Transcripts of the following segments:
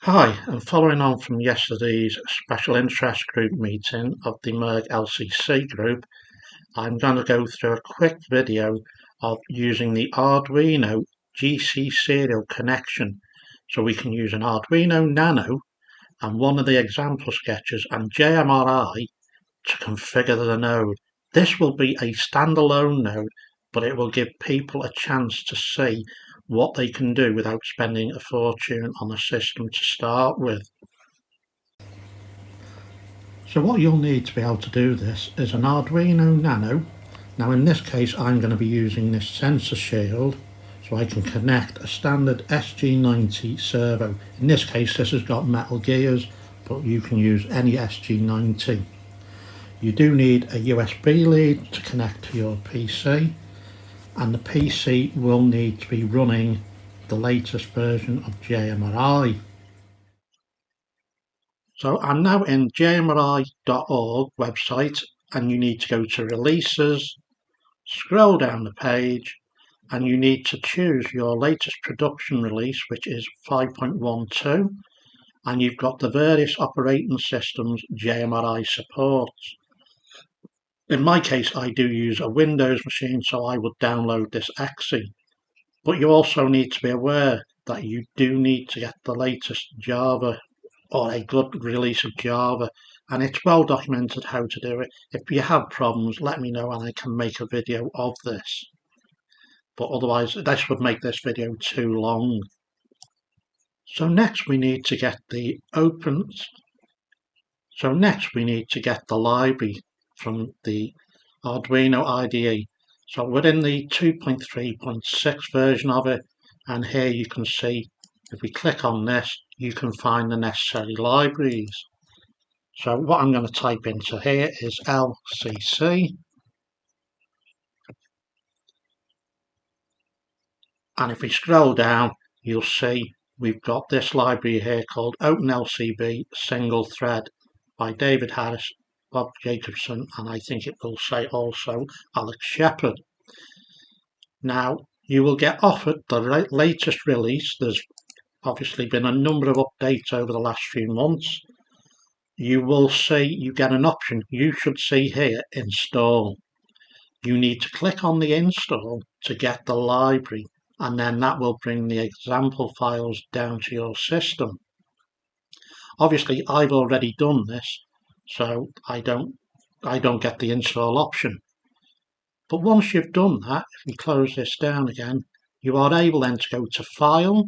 Hi, and following on from yesterday's special interest group meeting of the MERG LCC group, I'm going to go through a quick video of using the Arduino GC serial connection. So we can use an Arduino Nano and one of the example sketches and JMRI to configure the node. This will be a standalone node, but it will give people a chance to see what they can do without spending a fortune on a system to start with. So what you'll need to be able to do this is an Arduino Nano. Now in this case I'm going to be using this sensor shield so I can connect a standard SG90 servo. In this case this has got metal gears, but you can use any SG90. You do need a USB lead to connect to your PC, and the PC will need to be running the latest version of JMRI. So I'm now in jmri.org website, and you need to go to releases, scroll down the page, and you need to choose your latest production release, which is 5.12, and you've got the various operating systems JMRI supports. In my case, I do use a Windows machine, so I would download this exe. But you also need to be aware that you do need to get the latest Java or a good release of Java, and it's well documented how to do it. If you have problems, let me know and I can make a video of this. But otherwise, this would make this video too long. So next we need to get the library from the Arduino IDE. So we're in the 2.3.6 version of it, and here you can see if we click on this you can find the necessary libraries. So what I'm going to type into here is LCC, and if we scroll down you'll see we've got this library here called OpenLCB Single Thread by David Harris, Bob Jacobson, and I think it will say also Alex Shepard. Now you will get offered the latest release. There's obviously been a number of updates over the last few months. You will see you get an option. You should see here install. You need to click on the install to get the library, and then that will bring the example files down to your system. Obviously I've already done this, so I don't get the install option. But once you've done that, if we close this down again, you are able then to go to File,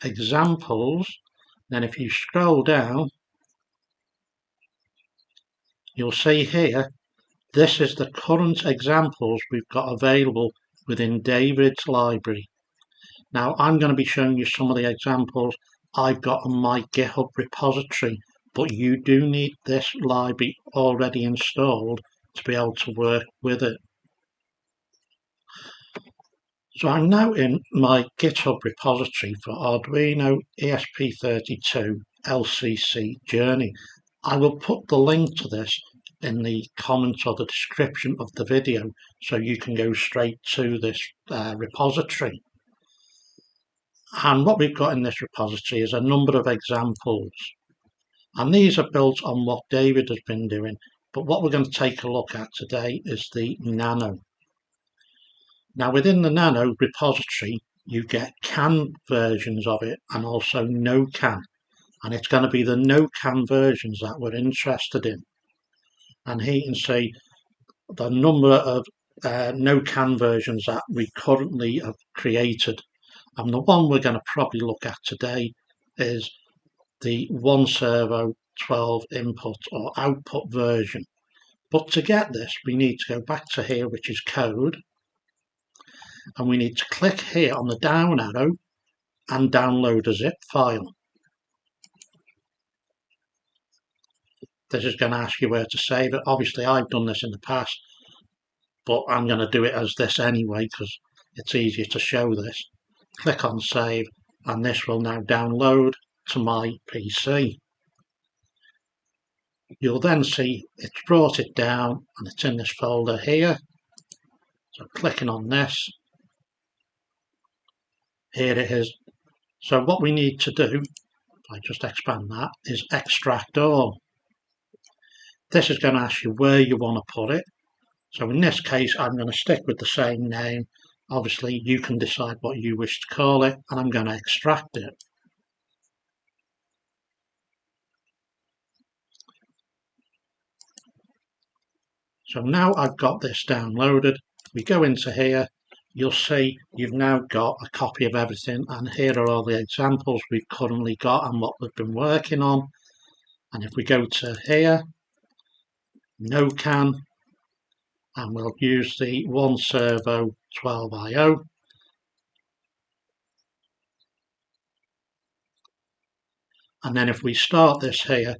Examples. Then if you scroll down, you'll see here, this is the current examples we've got available within David's library. Now I'm going to be showing you some of the examples I've got on my GitHub repository, but you do need this library already installed to be able to work with it. So I'm now in my GitHub repository for Arduino ESP32 LCC Journey. I will put the link to this in the comments or the description of the video so you can go straight to this repository. And what we've got in this repository is a number of examples, and these are built on what David has been doing, but what we're going to take a look at today is the Nano. Now within the Nano repository you get CAN versions of it and also no CAN, and it's going to be the no CAN versions that we're interested in. And here you can see the number of no CAN versions that we currently have created, and the one we're going to probably look at today is the 1 servo 12 input or output version. But to get this we need to go back to here, which is code, and we need to click here on the down arrow and download a zip file. This is going to ask you where to save it. Obviously I've done this in the past, but I'm going to do it as this anyway because it's easier to show this. Click on save, and this will now download to my PC. You'll then see it's brought it down and it's in this folder here. So clicking on this, here it is. So what we need to do, if I just expand that, is extract all. This is going to ask you where you want to put it. So in this case, I'm going to stick with the same name. Obviously, you can decide what you wish to call it, and I'm going to extract it. So now I've got this downloaded. We go into here, you'll see you've now got a copy of everything, and here are all the examples we've currently got and what we've been working on. And if we go to here, no can, and we'll use the 1 servo 12 IO. And then if we start this here,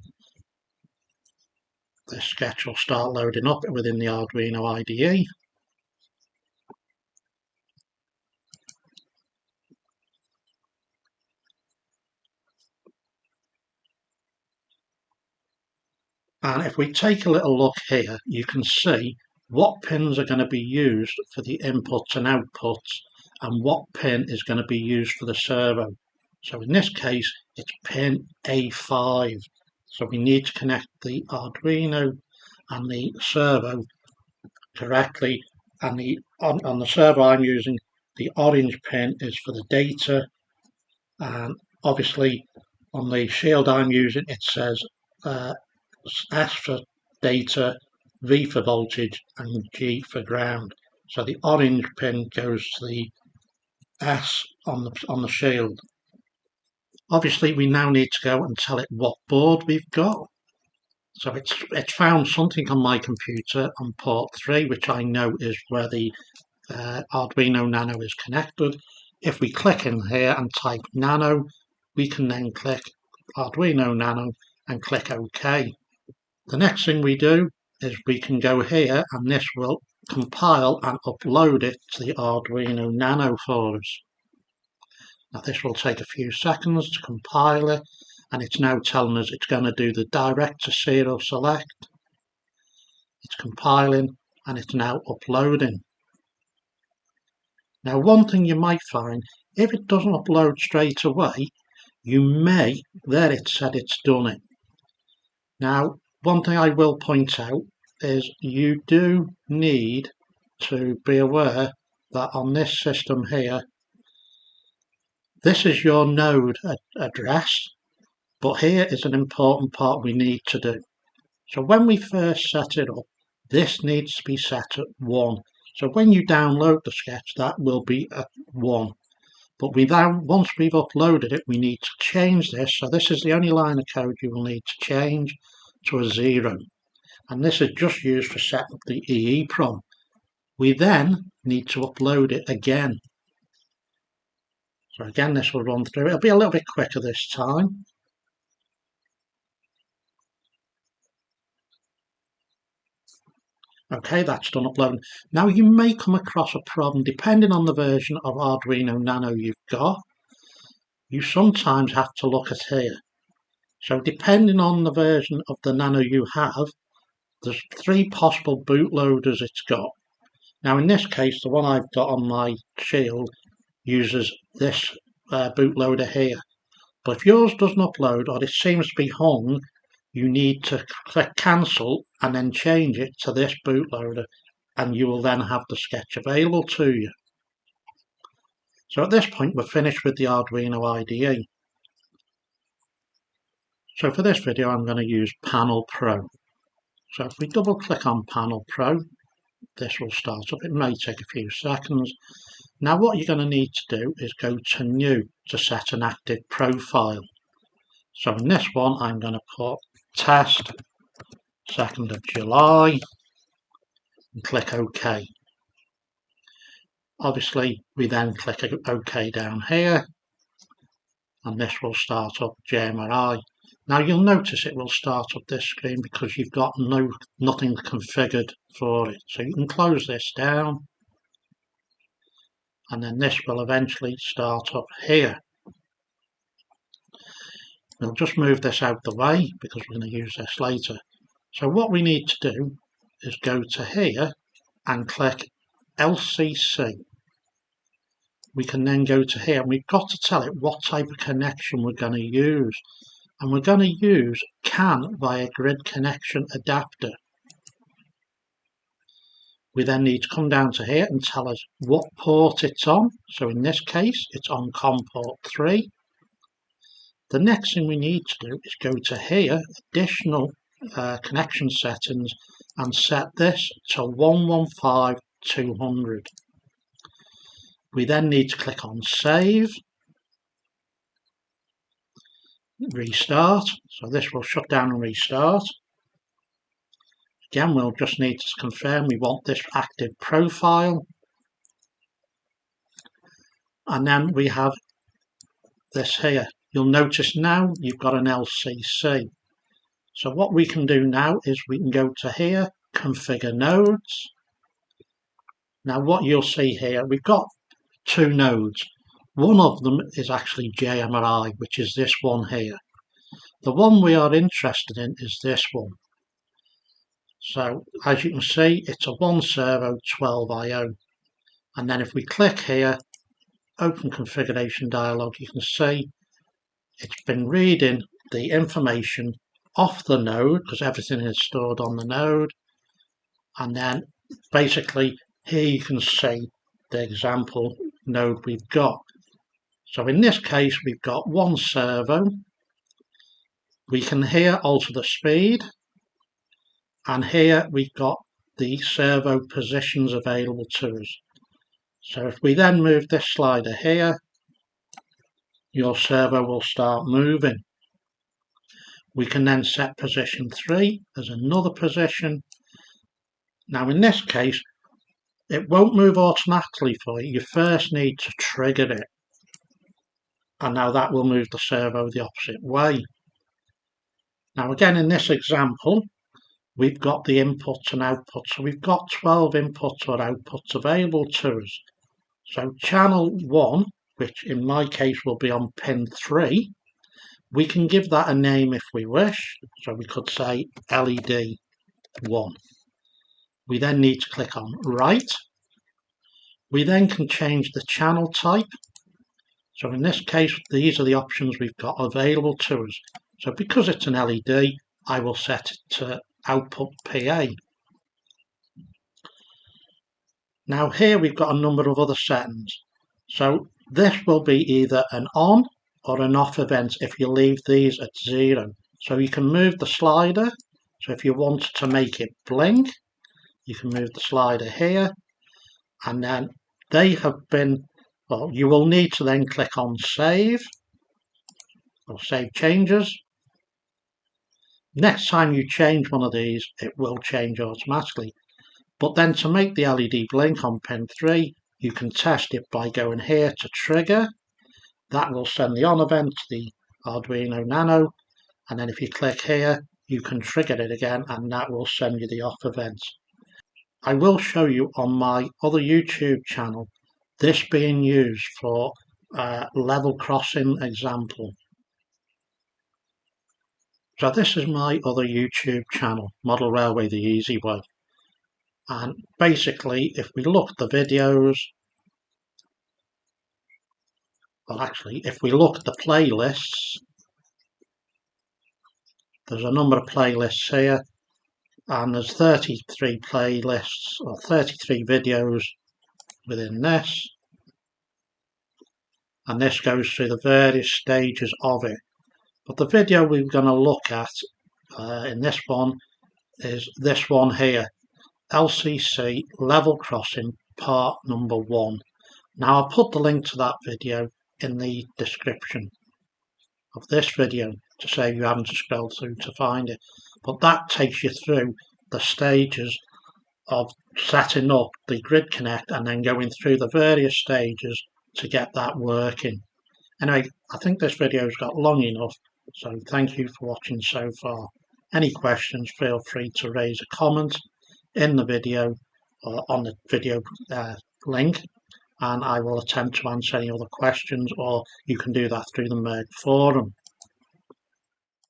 the sketch will start loading up within the Arduino IDE. And if we take a little look here, you can see what pins are going to be used for the inputs and outputs and what pin is going to be used for the servo. So in this case, it's pin A5. So we need to connect the Arduino and the servo correctly. And on the servo I'm using, the orange pin is for the data. And obviously on the shield I'm using, it says S for data, V for voltage, and G for ground. So the orange pin goes to the S on the shield. Obviously, we now need to go and tell it what board we've got. So it's found something on my computer on port 3, which I know is where the Arduino Nano is connected. If we click in here and type Nano, we can then click Arduino Nano and click OK. The next thing we do is we can go here, and this will compile and upload it to the Arduino Nano for us. Now this will take a few seconds to compile it, and it's now telling us it's going to do the direct to serial select. It's compiling and it's now uploading. Now one thing you might find, if it doesn't upload straight away, there it said it's done it. Now one thing I will point out is you do need to be aware that on this system here, this is your node address, but here is an important part we need to do. So when we first set it up, this needs to be set at 1. So when you download the sketch, that will be at 1. But once we've uploaded it, we need to change this. So this is the only line of code you will need to change to a 0. And this is just used for setting up the eeprom. We then need to upload it again. So again, this will run through. It'll be a little bit quicker this time. Okay, that's done uploading. Now you may come across a problem depending on the version of Arduino Nano you've got. You sometimes have to look at here. So depending on the version of the Nano you have, there's 3 possible bootloaders it's got. Now in this case, the one I've got on my shield uses this bootloader here. But if yours doesn't upload or it seems to be hung, you need to click cancel and then change it to this bootloader, and you will then have the sketch available to you. So at this point we're finished with the Arduino IDE. So for this video I'm going to use Panel Pro. So if we double click on Panel Pro, this will start up. It may take a few seconds. Now what you're going to need to do is go to New to set an active profile. So in this one I'm going to put Test 2nd of July and click OK. Obviously we then click OK down here and this will start up JMRI. Now you'll notice it will start up this screen because you've got nothing configured for it. So you can close this down and then this will eventually start up here. We'll just move this out the way because we're going to use this later. So what we need to do is go to here and click LCC. we can then go to here and we've got to tell it what type of connection we're going to use. And we're going to use CAN via grid connection adapter. We then need to come down to here and tell us what port it's on. So in this case, it's on COM port 3. The next thing we need to do is go to here, additional connection settings, and set this to 115.200. We then need to click on Save, Restart. So this will shut down and restart. Again, we'll just need to confirm we want this active profile. And then we have this here. You'll notice now you've got an LCC. So what we can do now is we can go to here, Configure Nodes. Now what you'll see here, we've got two nodes. One of them is actually JMRI, which is this one here. The one we are interested in is this one. So as you can see, it's a 1 servo 12 IO. And then if we click here, open configuration dialog, you can see it's been reading the information off the node because everything is stored on the node. And then basically here you can see the example node we've got. So in this case, we've got 1 servo. We can here alter the speed. And here we've got the servo positions available to us. So if we then move this slider here, your servo will start moving. We can then set position 3 as another position. Now in this case, it won't move automatically for you. You first need to trigger it. And now that will move the servo the opposite way. Now again, in this example, we've got the inputs and outputs. So we've got 12 inputs or outputs available to us. So channel 1, which in my case will be on pin 3, we can give that a name if we wish. So we could say LED 1. We then need to click on Write. We then can change the channel type. So in this case, these are the options we've got available to us. So because it's an LED, I will set it to output PA. Now here we've got a number of other settings. So this will be either an on or an off event if you leave these at 0. So you can move the slider. So if you want to make it blink, you can move the slider here. And then they have been, well, you will need to then click on Save or Save Changes. Next time you change one of these, it will change automatically. But then to make the LED blink on pin 3, you can test it by going here to Trigger. That will send the on event to the Arduino Nano. And then if you click here, you can trigger it again and that will send you the off event. I will show you on my other YouTube channel this being used for level crossing example. So this is my other YouTube channel, Model Railway the Easy Way. And basically, if we look at the videos, well actually, if we look at the playlists, there's a number of playlists here, and there's 33 playlists, or 33 videos within this. And this goes through the various stages of it. But the video we're going to look at in this one is this one here, LCC Level Crossing Part Number 1. Now I'll put the link to that video in the description of this video to save you having to scroll through to find it. But that takes you through the stages of setting up the grid connect and then going through the various stages to get that working. Anyway, I think this video's got long enough. So thank you for watching so far. Any questions, feel free to raise a comment in the video or on the video link, and I will attempt to answer any other questions, or you can do that through the MERG forum.